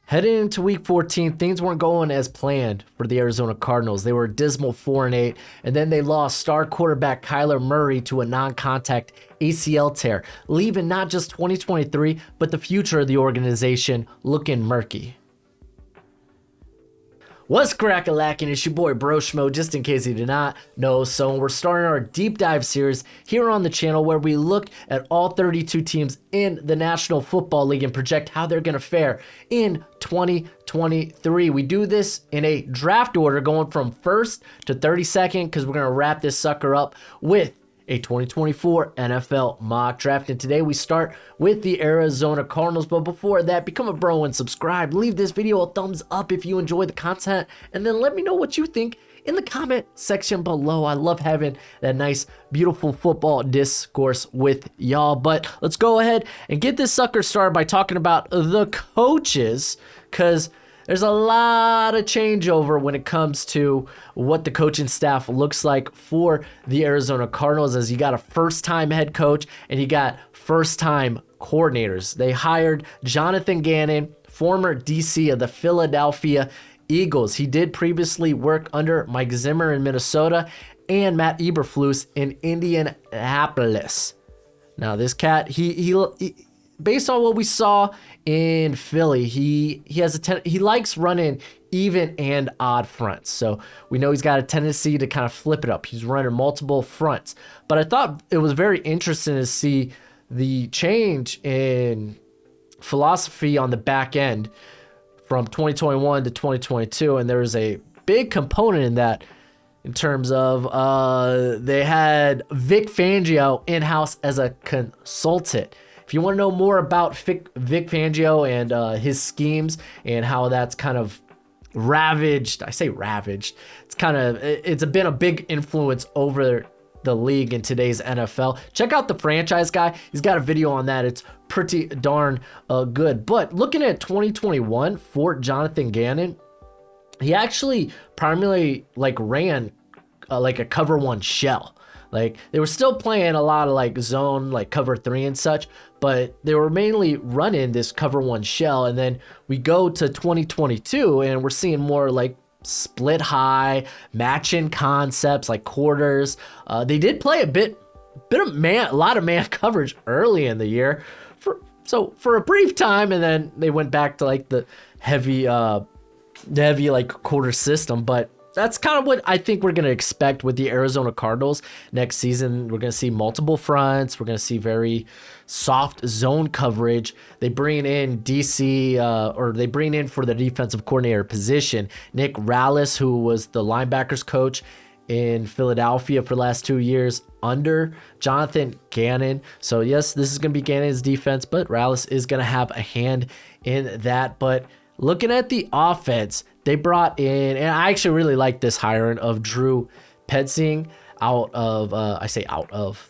Heading into week 14, things weren't going as planned for the Arizona Cardinals. They were a dismal 4-8, and then they lost star quarterback Kyler Murray to a non-contact ACL tear, leaving not just 2023, but the future of the organization looking murky. What's crack-a-lackin'? It's your boy Broshmo, just in case you did not know. So we're starting our deep dive series here on the channel where we look at all 32 teams in the National Football League and project how they're going to fare in 2023. We do this in a draft order going from 1st to 32nd because we're going to wrap this sucker up with a 2024 NFL mock draft. And today we start with the Arizona Cardinals. But before that, become a bro and subscribe. Leave this video a thumbs up if you enjoy the content. And then let me know what you think in the comment section below. I love having that nice, beautiful football discourse with y'all. But let's go ahead and get this sucker started by talking about the coaches, because there's a lot of changeover when it comes to what the coaching staff looks like for the Arizona Cardinals, as you got a first-time head coach and you got first-time coordinators. They hired Jonathan Gannon, former DC of the Philadelphia Eagles. He did previously work under Mike Zimmer in Minnesota and Matt Eberflus in Indianapolis. Now, this cat, he based on what we saw in Philly, he likes running even and odd fronts. So we know he's got a tendency to kind of flip it up. He's running multiple fronts. But I thought it was very interesting to see the change in philosophy on the back end from 2021 to 2022. And there was a big component in that in terms of they had Vic Fangio in-house as a consultant. If you want to know more about Vic Fangio and his schemes and how that's kind of ravaged, I say ravaged, it's been a big influence over the league in today's NFL. Check out the franchise guy. He's got a video on that. It's pretty darn good. But looking at 2021 for Jonathan Gannon, he actually primarily ran like a cover one shell. Like, they were still playing a lot of like zone, like cover 3 and such, but they were mainly running this cover 1 shell. And then we go to 2022 and we're seeing more like split high, matching concepts like quarters. They did play a lot of man coverage early in the year for a brief time, and then they went back to like the heavy like quarter system. But that's kind of what I think we're going to expect with the Arizona Cardinals next season. We're going to see multiple fronts. We're going to see very soft zone coverage. They bring in they bring in for the defensive coordinator position, Nick Rallis, who was the linebackers coach in Philadelphia for the last 2 years under Jonathan Gannon. So yes, this is going to be Gannon's defense, but Rallis is going to have a hand in that. But looking at the offense, they brought in, and I actually really like this hiring of Drew Petzing out of,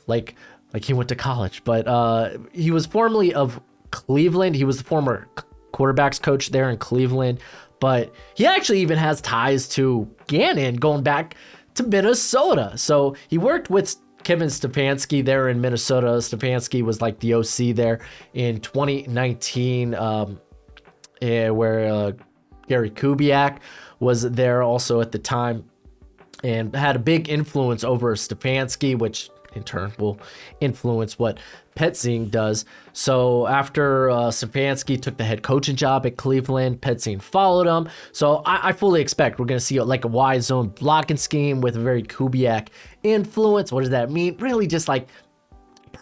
like he went to college, but he was formerly of Cleveland. He was the former quarterbacks coach there in Cleveland, but he actually even has ties to Gannon going back to Minnesota. So he worked with Kevin Stefanski there in Minnesota. Stefanski was like the OC there in 2019, where Gary Kubiak was there also at the time and had a big influence over Stefanski, which in turn will influence what Petzing does. So after Stefanski took the head coaching job at Cleveland, Petzing followed him. So I fully expect we're going to see like a wide zone blocking scheme with a very Kubiak influence. What does that mean? Really just like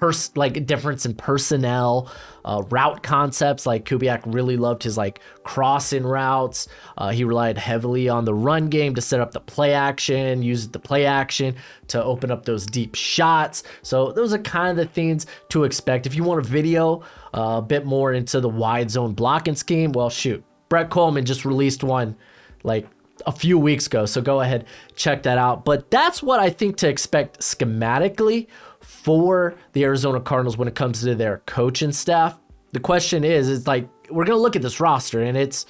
a difference in personnel, route concepts. Like Kubiak really loved his like crossing routes. He relied heavily on the run game to set up the play action, used the play action to open up those deep shots. So those are kind of the things to expect. If you want a video a bit more into the wide zone blocking scheme, well, shoot, Brett Coleman just released one like a few weeks ago. So go ahead, check that out. But that's what I think to expect schematically for the Arizona Cardinals when it comes to their coaching staff. The question is like, we're going to look at this roster and it's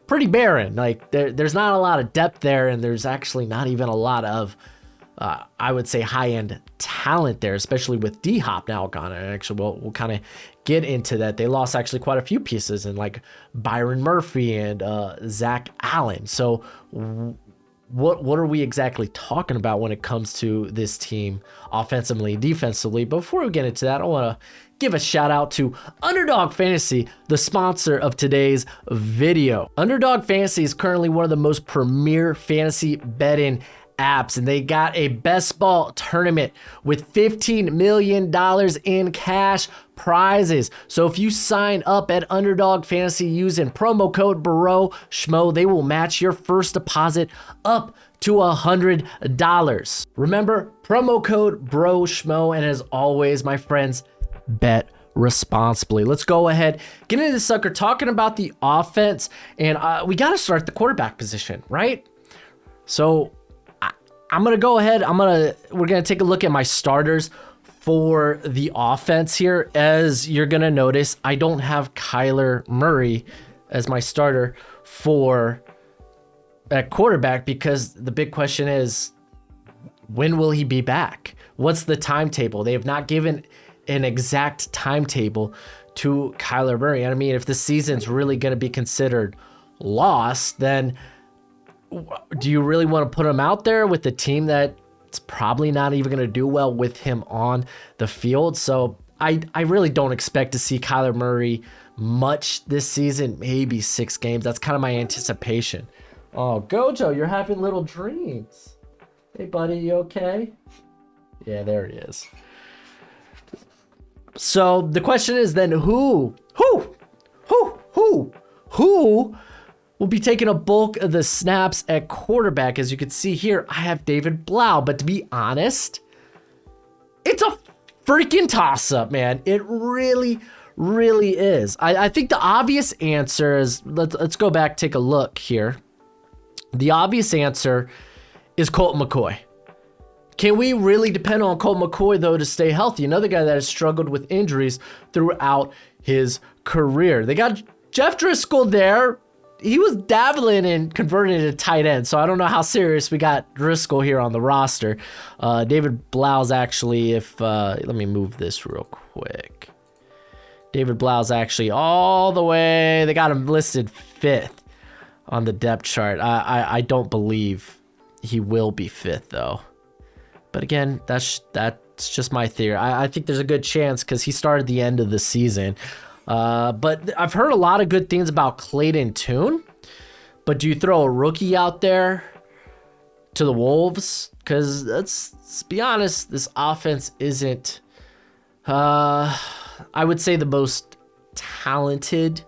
pretty barren. Like there's not a lot of depth there, and there's actually not even a lot of, I would say, high-end talent there, especially with D-Hop now gone. And actually, we'll kind of get into that. They lost actually quite a few pieces in like Byron Murphy and Zach Allen. So what are we exactly talking about when it comes to this team offensively, defensively? Before we get into that, I want to give a shout out to Underdog Fantasy, the sponsor of today's video. Underdog Fantasy is currently one of the most premier fantasy betting apps, and they got a best ball tournament with $15 million in cash prizes. So if you sign up at Underdog Fantasy using promo code Broshmo, they will match your first deposit up to $100. Remember, promo code Broshmo, and as always, my friends, bet responsibly. Let's go ahead, get into the sucker, talking about the offense, and we got to start the quarterback position, right? So I'm going to go ahead. We're going to take a look at my starters for the offense here. As you're going to notice, I don't have Kyler Murray as my starter for at quarterback, because the big question is, when will he be back? What's the timetable? They have not given an exact timetable to Kyler Murray. I mean, if the season's really going to be considered lost, then do you really want to put him out there with the team that's probably not even going to do well with him on the field? So I really don't expect to see Kyler Murray much this season, maybe 6 games. That's kind of my anticipation. Oh, Gojo, you're having little dreams. Hey, buddy, you okay? Yeah, there he is. So the question is then who will be taking a bulk of the snaps at quarterback? As you can see here, I have David Blau, but to be honest, it's a freaking toss-up, man. It really is. I think the obvious answer is, let's go back, take a look here. The obvious answer is Colt McCoy. Can we really depend on Colt McCoy, though, to stay healthy? Another guy that has struggled with injuries throughout his career. They got Jeff Driscoll there. He was dabbling in converting to tight end, so I don't know how serious we got Driscoll here on the roster. David Blau's actually, let me move this real quick. David Blau's actually all the way, they got him listed 5th on the depth chart. I don't believe he will be 5th, though. But again, that's just my theory. I think there's a good chance because he started the end of the season. But I've heard a lot of good things about Clayton Tune. But do you throw a rookie out there to the Wolves? Because let's be honest, this offense isn't, I would say, the most talented.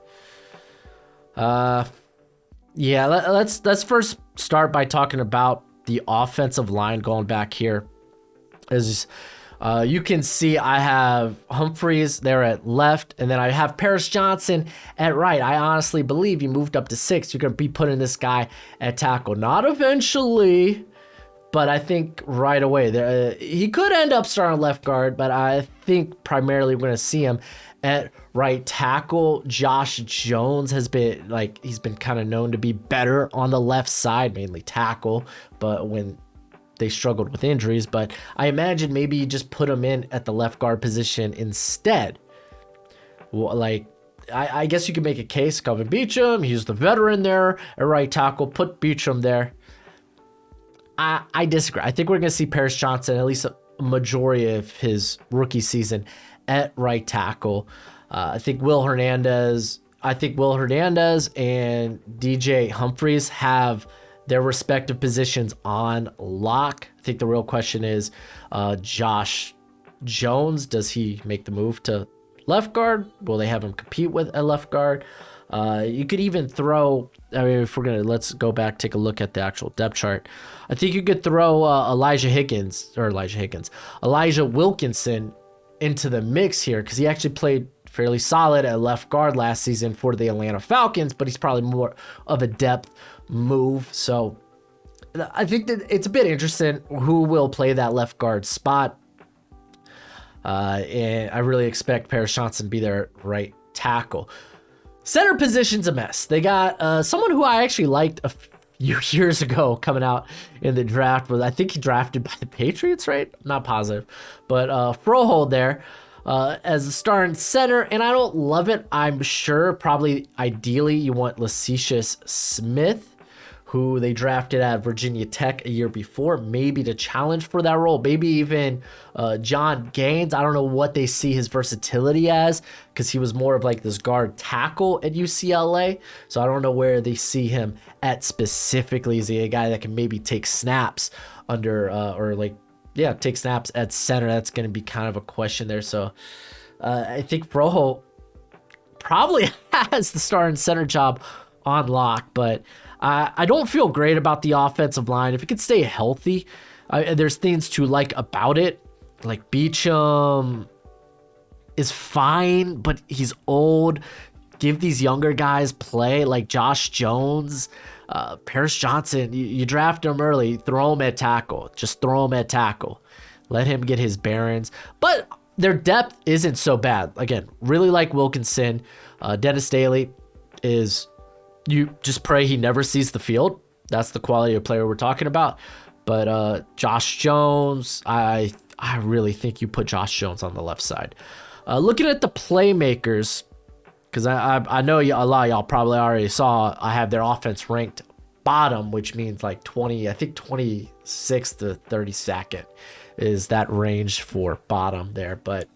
Yeah, let's first start by talking about the offensive line going back here. As you can see, I have Humphreys there at left, and then I have Paris Johnson at right. I honestly believe you moved up to 6. You're going to be putting this guy at tackle. Not eventually, but I think right away. He could end up starting left guard, but I think primarily we're going to see him at right tackle. Josh Jones has been, he's been kind of known to be better on the left side, mainly tackle, but when they struggled with injuries. But I imagine maybe you just put him in at the left guard position instead. Well, I guess you could make a case, Kelvin Beachum, he's the veteran there at right tackle, put Beachum there. I disagree. I think we're going to see Paris Johnson, at least a majority of his rookie season, at right tackle. I think Will Hernandez and DJ Humphreys have their respective positions on lock. I think the real question is Josh Jones. Does he make the move to left guard? Will they have him compete with a left guard? You could even throw, if we're going to, let's go back, take a look at the actual depth chart. I think you could throw Elijah Wilkinson into the mix here, because he actually played fairly solid at left guard last season for the Atlanta Falcons, but he's probably more of a depth move. So I think that it's a bit interesting who will play that left guard spot. And I really expect Paris Johnson to be their right tackle. Center position's a mess. They got someone who I actually liked a few years ago coming out in the draft, but I think he drafted by the Patriots, right? I'm not positive. But Frohold there. as a starting center, and I don't love it. I'm sure probably ideally you want Lecious Smith, who they drafted at Virginia Tech a year before, maybe to challenge for that role. Maybe even John Gaines. I don't know what they see his versatility as, because he was more of like this guard tackle at UCLA. So I don't know where they see him at specifically. Is he a guy that can maybe take snaps under take snaps at center? That's going to be kind of a question there. So I think Froho probably has the starting center job on lock, but I don't feel great about the offensive line. If it could stay healthy, there's things to like about it. Like Beachum is fine, but he's old. Give these younger guys play, like Josh Jones, Paris Johnson. You draft him early, throw him at tackle. Just throw him at tackle. Let him get his bearings. But their depth isn't so bad. Again, really like Wilkinson. Dennis Daly is... You just pray he never sees the field. That's the quality of player we're talking about. But Josh Jones, I really think you put Josh Jones on the left side. Looking at the playmakers, because I know a lot of y'all probably already saw I have their offense ranked bottom, which means like 26 to 32nd is that range for bottom there. But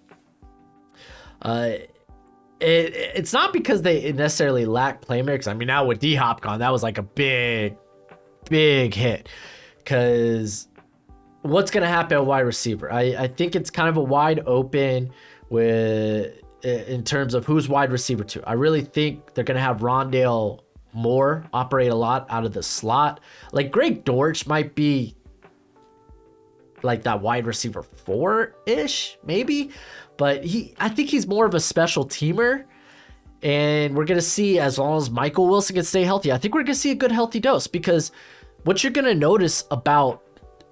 it's not because they necessarily lack playmakers. I mean, now with D-Hop gone, that was like a big hit. Because what's going to happen at wide receiver? I think it's kind of a wide open in terms of who's wide receiver two. I really think they're going to have Rondale Moore operate a lot out of the slot. Like Greg Dortch might be like that wide receiver 4-ish, maybe. But I think he's more of a special teamer. And we're going to see, as long as Michael Wilson can stay healthy, I think we're going to see a good healthy dose. Because what you're going to notice about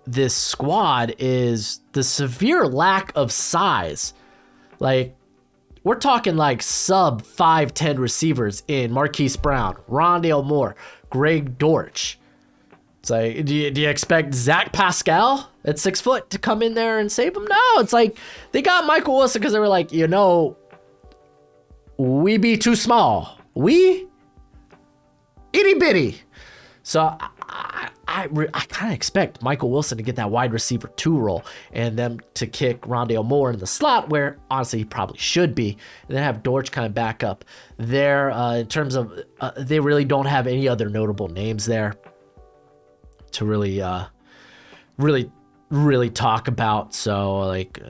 this squad is the severe lack of size. Like, we're talking like sub 5'10" receivers in Marquise Brown, Rondale Moore, Greg Dortch. It's like, do you expect Zach Pascal at 6 foot to come in there and save him? No, it's like they got Michael Wilson because they were like, we be too small. We itty bitty. So I kind of expect Michael Wilson to get that wide receiver 2 role and them to kick Rondale Moore in the slot, where honestly he probably should be, and then have Dortch kind of back up there. In terms of they really don't have any other notable names there to really talk about. So like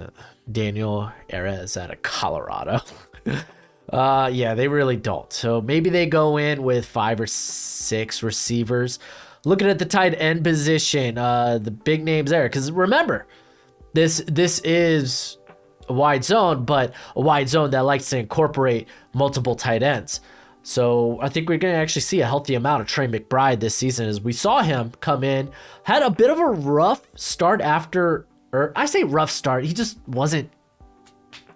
Daniel Erez out of Colorado. Yeah, they really don't. So maybe they go in with 5 or 6 receivers. Looking at the tight end position, the big names there, because remember, this is a wide zone, but a wide zone that likes to incorporate multiple tight ends. So I think we're going to actually see a healthy amount of Trey McBride this season, as we saw him come in, had a bit of a rough start or I say rough start, he just wasn't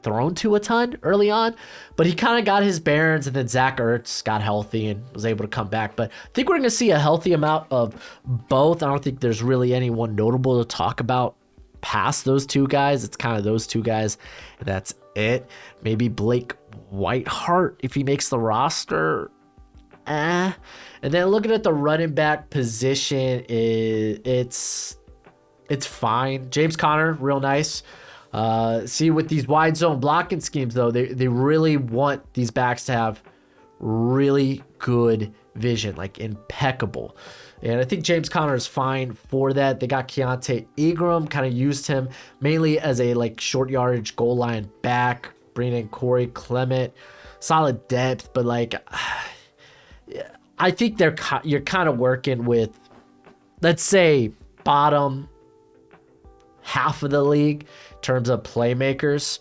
thrown to a ton early on, but he kind of got his bearings, and then Zach Ertz got healthy and was able to come back. But I think we're going to see a healthy amount of both. I don't think there's really anyone notable to talk about past those 2 guys. It's kind of those 2 guys, and that's it. Maybe Blake Whiteheart if he makes the roster. And then looking at the running back position, it's fine. James Conner, real nice. See, with these wide zone blocking schemes, though, they really want these backs to have really good vision, like impeccable. And I think James Conner is fine for that. They got Keontae Ingram, kind of used him mainly as a like short yardage goal line back. Bringing in Corey Clement, solid depth, but like I think you're kind of working with, let's say, bottom half of the league in terms of playmakers.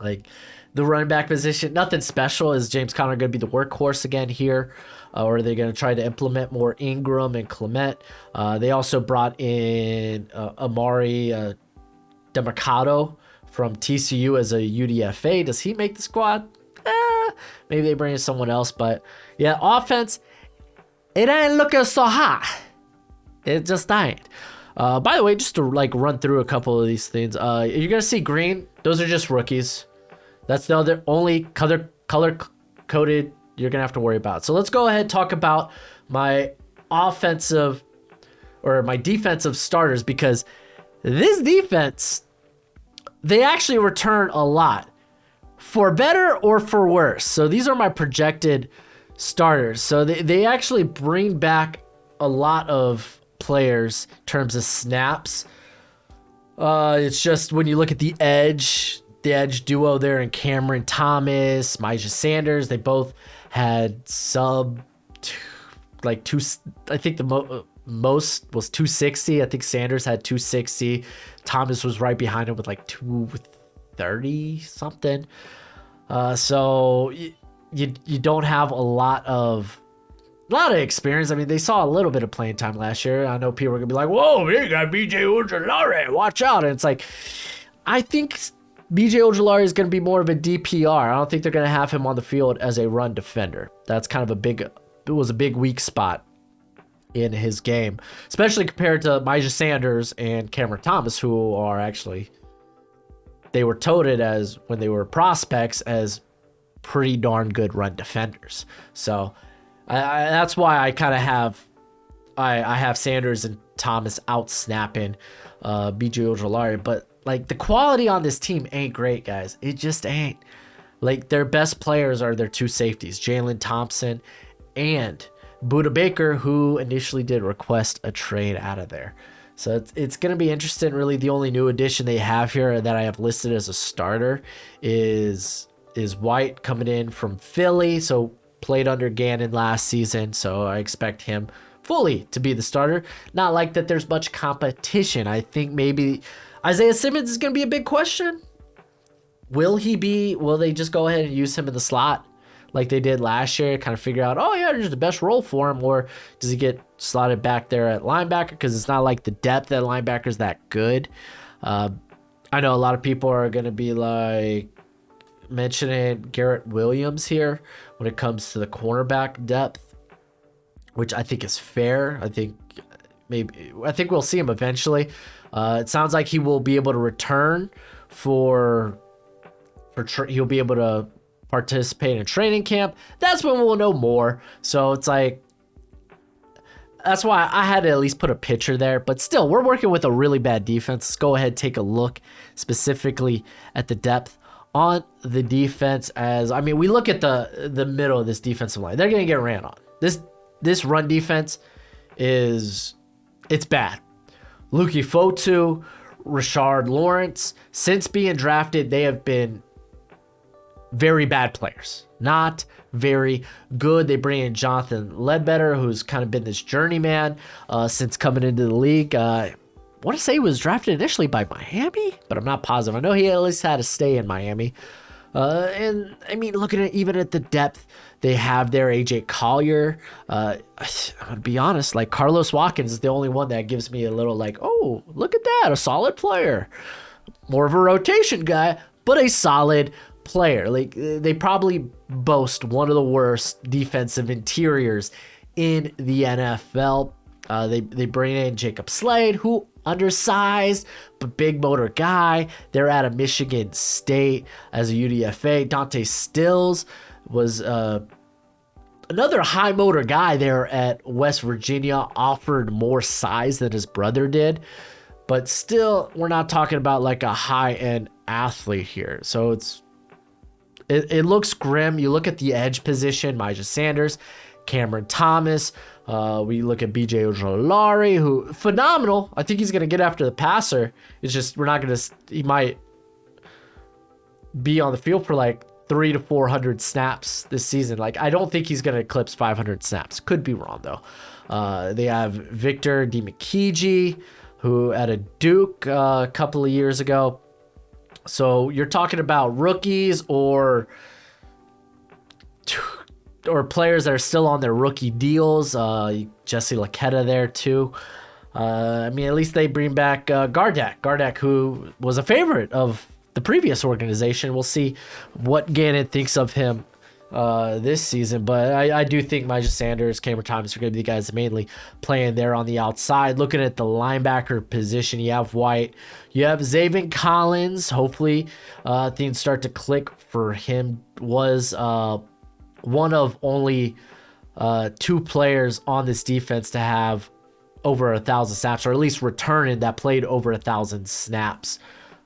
Like the running back position, nothing special. Is James Conner going to be the workhorse again here? Or are they going to try to implement more Ingram and Clement? They also brought in Amari DeMarcado from TCU as a UDFA. Does he make the squad? Maybe they bring in someone else. But yeah, offense, it ain't looking so hot. It just ain't. By the way, just to like run through a couple of these things, you're gonna see green. Those are just rookies. That's the other only color coded you're gonna have to worry about. So let's go ahead and talk about my offensive or my defensive starters, because this defense, they actually return a lot, for better or for worse. So these are my projected starters. So they actually bring back a lot of players in terms of snaps. It's just when you look at the edge duo there in Cameron Thomas, Myjah Sanders, they both had I think the most was 260. I think Sanders had 260. Thomas was right behind him with like 230 something. So you don't have a lot of experience. I mean, they saw a little bit of playing time last year. I know people are gonna be like, "Whoa, you got BJ Ojulari, watch out!" And it's like, I think BJ Ojulari is gonna be more of a DPR. I don't think they're gonna have him on the field as a run defender. That's kind of it was a big weak spot in his game, especially compared to Myjah Sanders and Cameron Thomas, who are actually, they were touted as, when they were prospects, as pretty darn good run defenders. So that's why I kind of have Sanders and Thomas out snapping BJ Ojulari. But like, the quality on this team ain't great, guys. It just ain't. Like, their best players are their two safeties, Jalen Thompson and Budda Baker, who initially did request a trade out of there. So it's going to be interesting. Really, the only new addition they have here that I have listed as a starter is White, coming in from Philly. So played under Gannon last season. So I expect him fully to be the starter. Not like that there's much competition. I think maybe Isaiah Simmons is going to be a big question. Will they just go ahead and use him in the slot like they did last year, kind of figure out, oh yeah, there's the best role for him, or does he get slotted back there at linebacker? Because it's not like the depth at linebacker is that good. I know a lot of people are going to be like mentioning Garrett Williams here when it comes to the cornerback depth, which I think is fair. I think we'll see him eventually. It sounds like he will be able to return he'll be able to participate in training camp. That's when we'll know more. So it's like, that's why I had to at least put a picture there. But still, we're working with a really bad defense. Let's go ahead and take a look specifically at the depth on the defense. As I mean, we look at the middle of this defensive line, they're going to get ran on. This run defense it's bad. Luki Fotu, Rashard Lawrence, since being drafted, they have been very bad players. Not very good. They bring in Jonathan Ledbetter, who's kind of been this journeyman since coming into the league. I want to say he was drafted initially by Miami, but I'm not positive. I know he at least had to stay in Miami. And I mean, looking at even at the depth they have there, AJ Collier. I'm gonna be honest, like Carlos Watkins is the only one that gives me a little like, oh, look at that, a solid player. More of a rotation guy, but a solid player. Like, they probably boast one of the worst defensive interiors in the NFL. They bring in Jacob Slade, who undersized but big motor guy. They're out of Michigan State as a UDFA. Dante Stills was another high motor guy there at West Virginia, offered more size than his brother did. But still, we're not talking about like a high-end athlete here. So it looks grim. You look at the edge position, Myjah Sanders, Cameron Thomas. We look at BJ Ojulari, who phenomenal. I think he's going to get after the passer. It's just he might be on the field for like 300 to 400 snaps this season. Like, I don't think he's going to eclipse 500 snaps. Could be wrong though. They have Victor Dimukeje, who at a Duke a couple of years ago. So you're talking about rookies or players that are still on their rookie deals. Jesse Laketta there too. I mean, at least they bring back Gardeck, who was a favorite of the previous organization. We'll see what Gannon thinks of him this season, but I do think Myjah Sanders, Cameron Thomas are going to be the guys mainly playing there on the outside. Looking at the linebacker position, you have White, you have Zaven Collins. Hopefully, things start to click for him. Was one of only 2 players on this defense to have over 1,000 snaps, or at least returning that played over 1,000 snaps.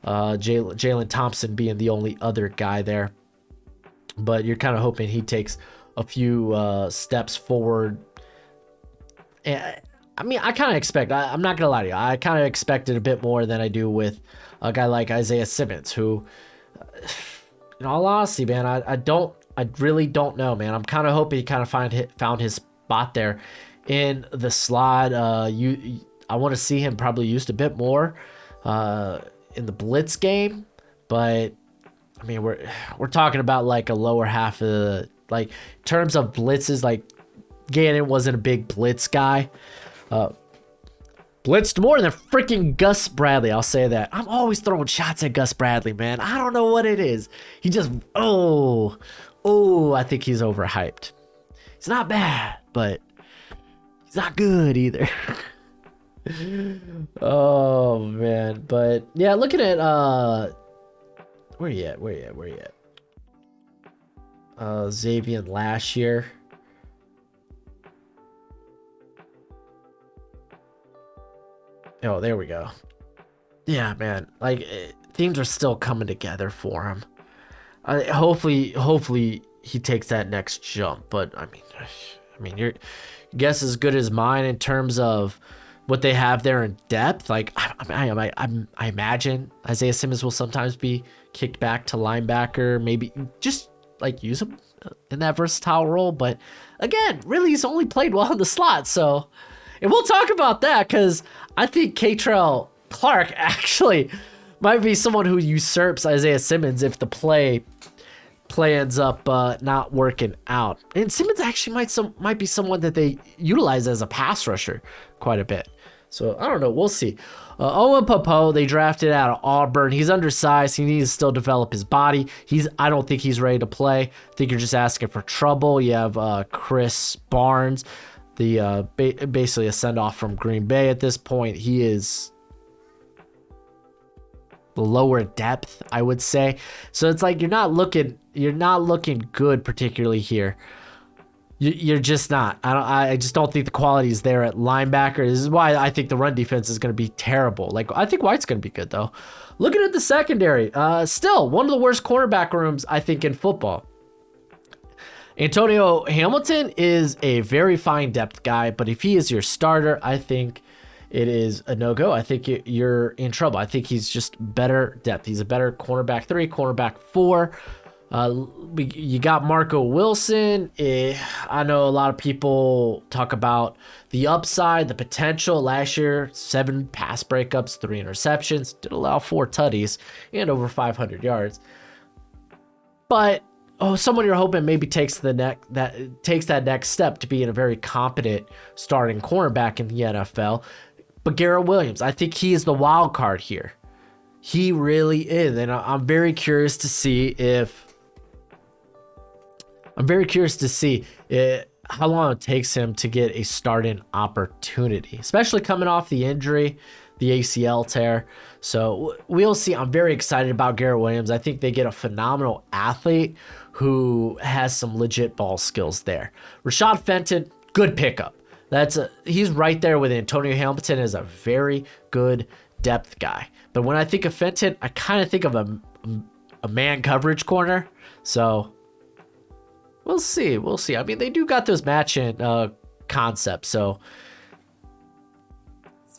Jalen Thompson being the only other guy there. But you're kind of hoping he takes a few steps forward. And, I mean, I kind of expect, I'm not going to lie to you, I kind of expected a bit more than I do with a guy like Isaiah Simmons, who, in all honesty, man, I really don't know, man. I'm kind of hoping he kind of found his spot there in the slot. I want to see him probably used a bit more in the blitz game, but I mean, we're talking about like a lower half of the, like, in terms of blitzes, like Gannon wasn't a big blitz guy. Blitzed more than freaking Gus Bradley, I'll say that. I'm always throwing shots at Gus Bradley, man. I don't know what it is. He just, I think he's overhyped. He's not bad, but he's not good either. Oh, man. But, yeah, looking at, where you at? Xavier last year. Oh, there we go. Yeah, man. Like, things are still coming together for him. Hopefully he takes that next jump. But I mean, your guess is as good as mine in terms of what they have there in depth. Like, I imagine Isaiah Simmons will sometimes be kicked back to linebacker, maybe just like use him in that versatile role. But again, really, he's only played well in the slot. So, and we'll talk about that because I think Keitrell Clark actually might be someone who usurps Isaiah Simmons if the play ends up not working out. And Simmons actually might be someone that they utilize as a pass rusher quite a bit. So I don't know. We'll see. Owen Popo, they drafted out of Auburn. He's undersized. He needs to still develop his body. I don't think he's ready to play. I think you're just asking for trouble. You have Chris Barnes, basically a send-off from Green Bay at this point. He is lower depth, I would say. So it's like you're not looking good particularly here. You're just not. I just don't think the quality is there at linebacker. This is why I think the run defense is going to be terrible. Like, I think White's going to be good though. Looking at the secondary, still one of the worst cornerback rooms I think in football. Antonio Hamilton is a very fine depth guy, but if he is your starter, I think it is a no-go. I think you're in trouble. I think he's just better depth. He's a better cornerback 3, cornerback 4. You got Marco Wilson. I know a lot of people talk about the upside, the potential. Last year, 7 pass breakups, 3 interceptions, did allow 4 tutties and over 500 yards. But someone you're hoping maybe takes that next step to being a very competent starting cornerback in the NFL. But Garrett Williams, I think he is the wild card here. He really is, and I'm very curious to see how long it takes him to get a starting opportunity, especially coming off the injury, the ACL tear. So we'll see. I'm very excited about Garrett Williams. I think they get a phenomenal athlete who has some legit ball skills there. Rashad Fenton, good pickup. He's right there with Antonio Hamilton as a very good depth guy. But when I think of Fenton, I kind of think of a man coverage corner. So we'll see. I mean, they do got those matching concepts. So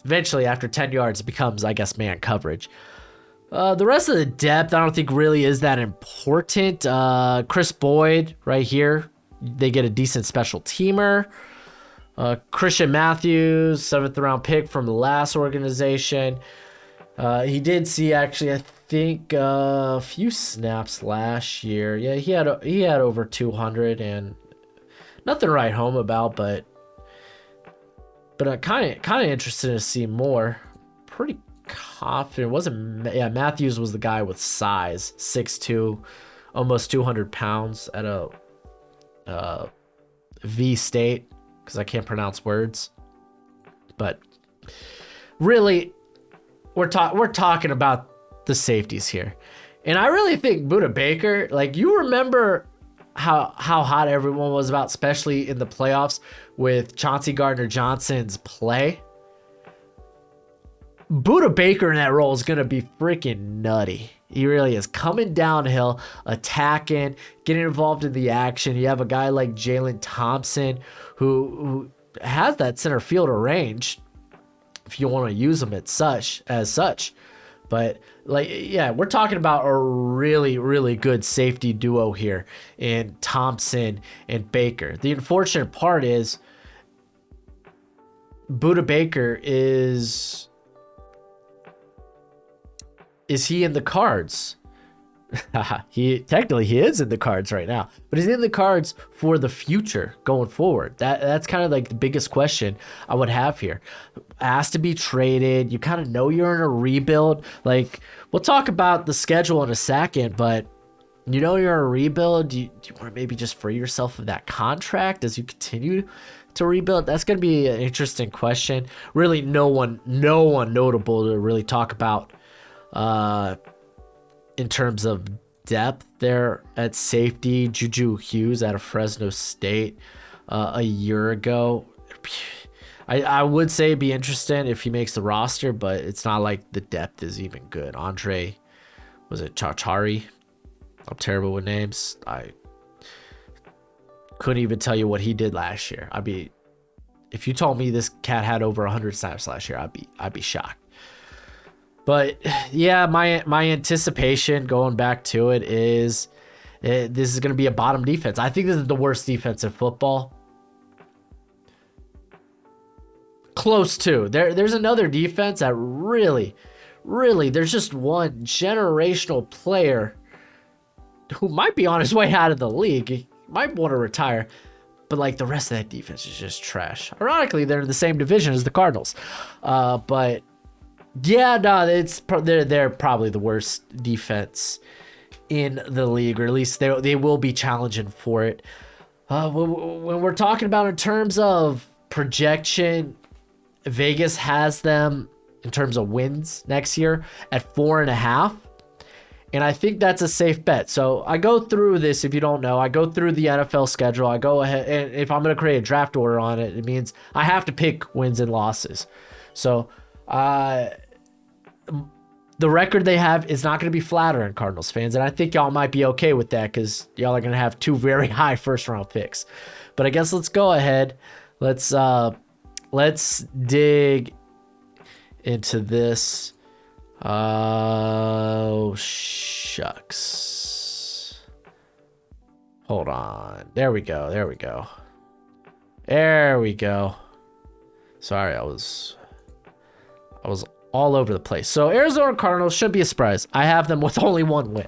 eventually, after 10 yards, it becomes, I guess, man coverage. The rest of the depth, I don't think really is that important. Chris Boyd right here, they get a decent special teamer. Christian Matthews, 7th round pick from the last organization. He did see, actually, I think a few snaps last year. Yeah, he had over 200 and nothing to write home about, but I'm kind of interested to see more. Pretty confident. Matthews was the guy with size, 6'2", almost 200 pounds at a V State, because I can't pronounce words. But really, we're talking about the safeties here. And I really think Budda Baker, like, you remember how hot everyone was about, especially in the playoffs with Chauncey Gardner-Johnson's play. Budda Baker in that role is going to be freaking nutty. He really is. Coming downhill, attacking, getting involved in the action. You have a guy like Jalen Thompson who has that center fielder range if you want to use him as such. But, like, yeah, we're talking about a really, really good safety duo here in Thompson and Baker. The unfortunate part is Budda Baker is he in the cards? He is in the cards right now, but is he in the cards for the future going forward? That's kind of like the biggest question I would have here. Has to be traded. You kind of know you're in a rebuild. Like, we'll talk about the schedule in a second, but you know you're in a rebuild. Do you want to maybe just free yourself of that contract as you continue to rebuild? That's going to be an interesting question. Really, no one notable to really talk about in terms of depth there at safety. Juju Hughes out of Fresno State a year ago. I would say it'd be interesting if he makes the roster, but it's not like the depth is even good. Andre, was it Chachari? I'm terrible with names. I couldn't even tell you what he did last year. If you told me this cat had over 100 snaps last year, I'd be shocked. But yeah, my anticipation going back to it is this is going to be a bottom defense. I think this is the worst defense in football. Close to. There's another defense that really, there's just one generational player who might be on his way out of the league. He might want to retire. But, like, the rest of that defense is just trash. Ironically, they're in the same division as the Cardinals. But yeah, no, they're probably the worst defense in the league, or at least they will be challenging for it. When we're talking about in terms of projection, Vegas has them in terms of wins next year at 4.5. And I think that's a safe bet. So I go through this, if you don't know, I go through the NFL schedule. I go ahead, and if I'm going to create a draft order on it, it means I have to pick wins and losses. So the record they have is not going to be flattering, Cardinals fans. And I think y'all might be okay with that because y'all are going to have 2 very high first-round picks. But I guess let's go ahead. Let's dig into this. Oh, shucks. Hold on. There we go. Sorry, I was all over the place. So Arizona Cardinals should be a surprise. I have them with only 1 win.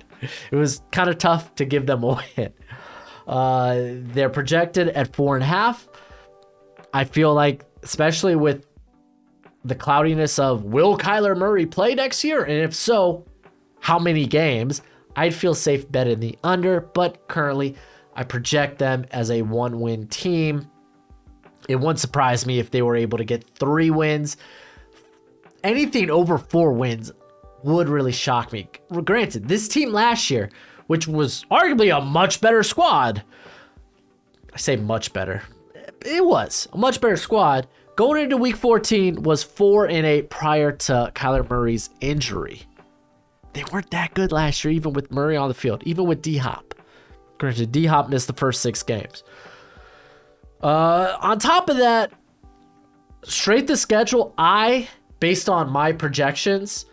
It was kind of tough to give them a win. They're projected at 4.5. I feel like, especially with the cloudiness of, will Kyler Murray play next year? And if so, how many games? I'd feel safe betting the under, but currently I project them as a 1-win team. It wouldn't surprise me if they were able to get 3 wins. Anything over 4 wins would really shock me. Granted, this team last year, which was arguably a much better squad, I say much better, it was a much better squad, going into week 14 was 4-8 prior to Kyler Murray's injury. They weren't that good last year, even with Murray on the field, even with D-Hop. Granted, D-Hop missed the first 6 games. On top of that, straight the schedule, based on my projections,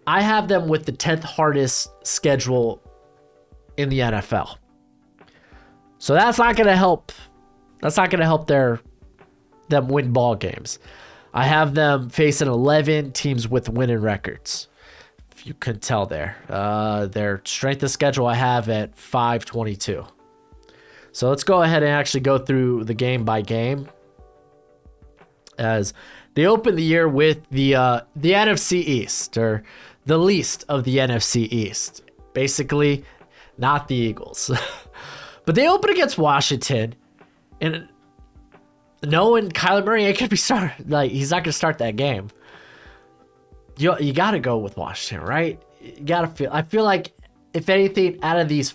I have them with the 10th hardest schedule in the NFL. So that's not going to help. That's not going to help them win ball games. I have them facing 11 teams with winning records. If you couldn't tell there. Their strength of schedule I have at 522. So let's go ahead and actually go through the game by game. As they open the year with the NFC East, or the least of the NFC East. Basically, not the Eagles. But they open against Washington, and knowing Kyler Murray ain't gonna be he's not gonna start that game. You gotta go with Washington, right? I feel like if anything, out of these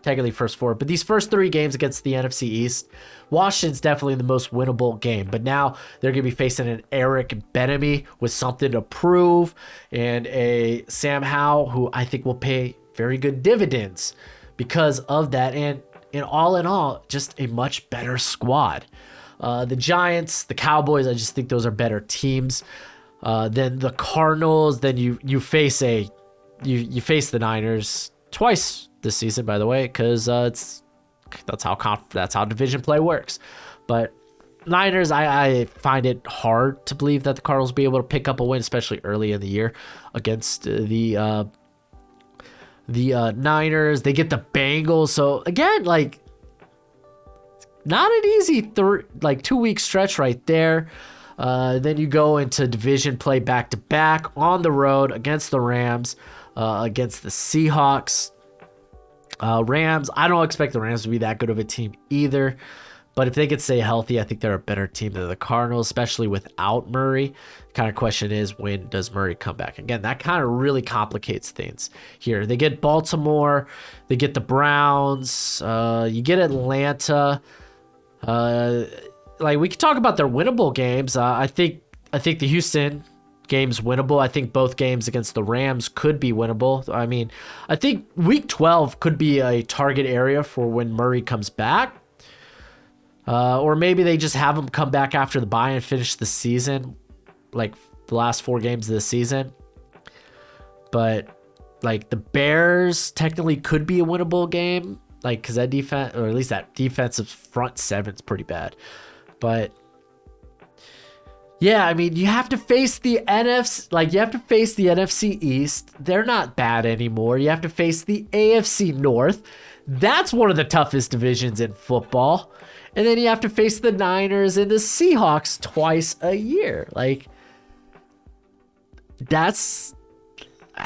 technically first four, but these first three games against the NFC East, Washington's definitely the most winnable game. But now they're going to be facing an Eric Bieniemy with something to prove, and a Sam Howell who I think will pay very good dividends because of that. And in all, just a much better squad. The Giants, the Cowboys, I just think those are better teams than the Cardinals. Then you face the Niners twice this season, by the way, because that's how division play works. But Niners, I find it hard to believe that the Cardinals will be able to pick up a win, especially early in the year against the Niners. They get the Bengals, so again, like, not an easy 2-week stretch right there. Then you go into division play back to back on the road against the Rams, against the Seahawks. Rams, I don't expect the Rams to be that good of a team either, but if they could stay healthy, I think they're a better team than the Cardinals, especially without Murray. The kind of question is, when does Murray come back? Again, that kind of really complicates things here. They get Baltimore, they get the Browns, you get Atlanta. We could talk about their winnable games. I think the Houston game's winnable. I think both games against the Rams could be winnable. I mean, I think week 12 could be a target area for when Murray comes back. Or maybe they just have him come back after the bye and finish the season, like the last 4 games of the season. But like the Bears technically could be a winnable game, like, because that defense, or at least that defensive front seven's pretty bad. But yeah, I mean, you have to face the NFC East. They're not bad anymore. You have to face the AFC North. That's one of the toughest divisions in football. And then you have to face the Niners and the Seahawks twice a year. Like, that's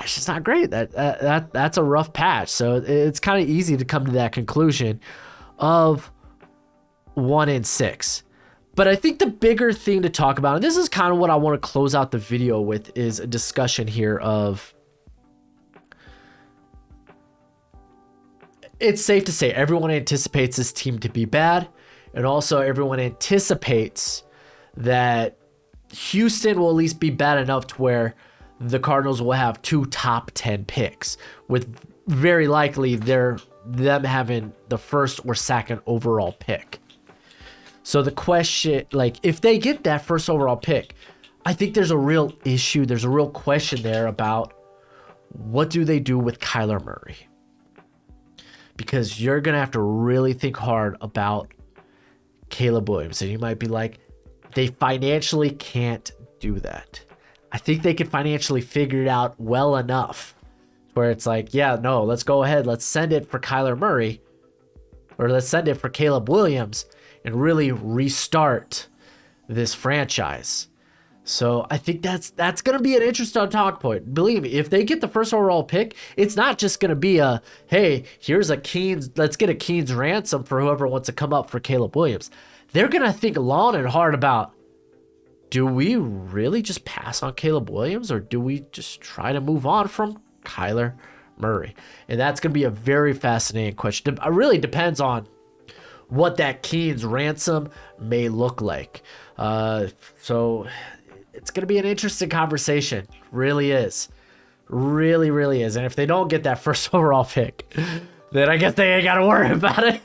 just not great. That's a rough patch. So it's kind of easy to come to that conclusion of 1-6. But I think the bigger thing to talk about, and this is kind of what I want to close out the video with, is a discussion here of, it's safe to say everyone anticipates this team to be bad, and also everyone anticipates that Houston will at least be bad enough to where the Cardinals will have 2 top 10 picks, with very likely them having the first or second overall pick. So the question, like, if they get that first overall pick, I think there's a real issue. There's a real question there about what do they do with Kyler Murray? Because you're going to have to really think hard about Caleb Williams. And you might be like, they financially can't do that. I think they could financially figure it out well enough where it's like, yeah, no, let's go ahead. Let's send it for Kyler Murray, or let's send it for Caleb Williams, and really restart this franchise. So I think that's going to be an interesting talk point. Believe me, if they get the first overall pick, it's not just going to be a, hey, here's a Keen's, let's get a Keen's ransom for whoever wants to come up for Caleb Williams. They're going to think long and hard about, do we really just pass on Caleb Williams, or do we just try to move on from Kyler Murray? And that's going to be a very fascinating question. It really depends on what that Keen's ransom may look like. So it's going to be an interesting conversation. Really is. Really, really is. And if they don't get that first overall pick, then I guess they ain't got to worry about it.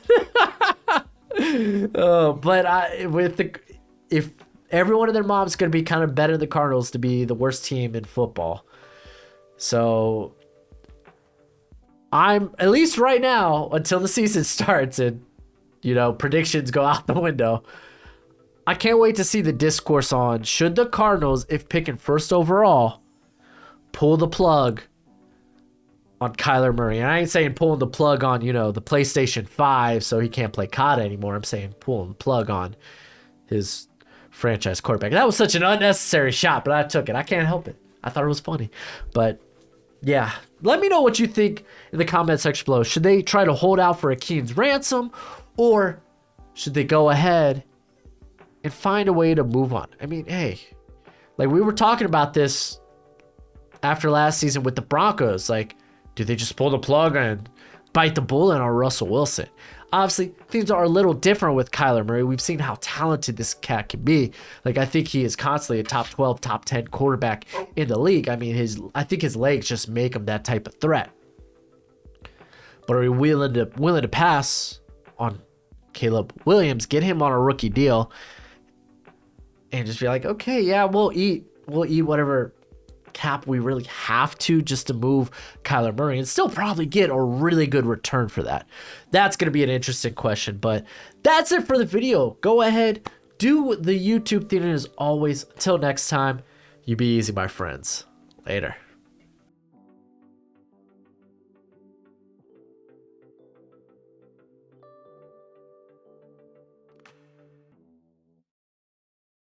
If everyone and their mom's going to be kind of betting the Cardinals to be the worst team in football. So I'm, at least right now, until the season starts and, predictions go out the window, I can't wait to see the discourse on, should the Cardinals, if picking first overall, pull the plug on Kyler Murray? And I ain't saying pulling the plug on, the PlayStation 5 so he can't play COD anymore. I'm saying pulling the plug on his franchise quarterback. That was such an unnecessary shot, but I took it. I can't help it. I thought it was funny. But Yeah. Let me know what you think in the comment section below. Should they try to hold out for Akeem's ransom, or should they go ahead and find a way to move on? I mean, hey, like we were talking about this after last season with the Broncos. Like, do they just pull the plug and bite the bullet on Russell Wilson? Obviously, things are a little different with Kyler Murray. We've seen how talented this cat can be. Like, I think he is constantly a top 12, top 10 quarterback in the league. I mean, I think his legs just make him that type of threat. But are we willing to pass on Caleb Williams, get him on a rookie deal, and just be like, okay, yeah, we'll eat whatever cap we really have to just to move Kyler Murray and still probably get a really good return for that? That's going to be an interesting question, but that's it for the video. Go ahead, do the YouTube thing, and as always, until next time, you be easy, my friends. Later.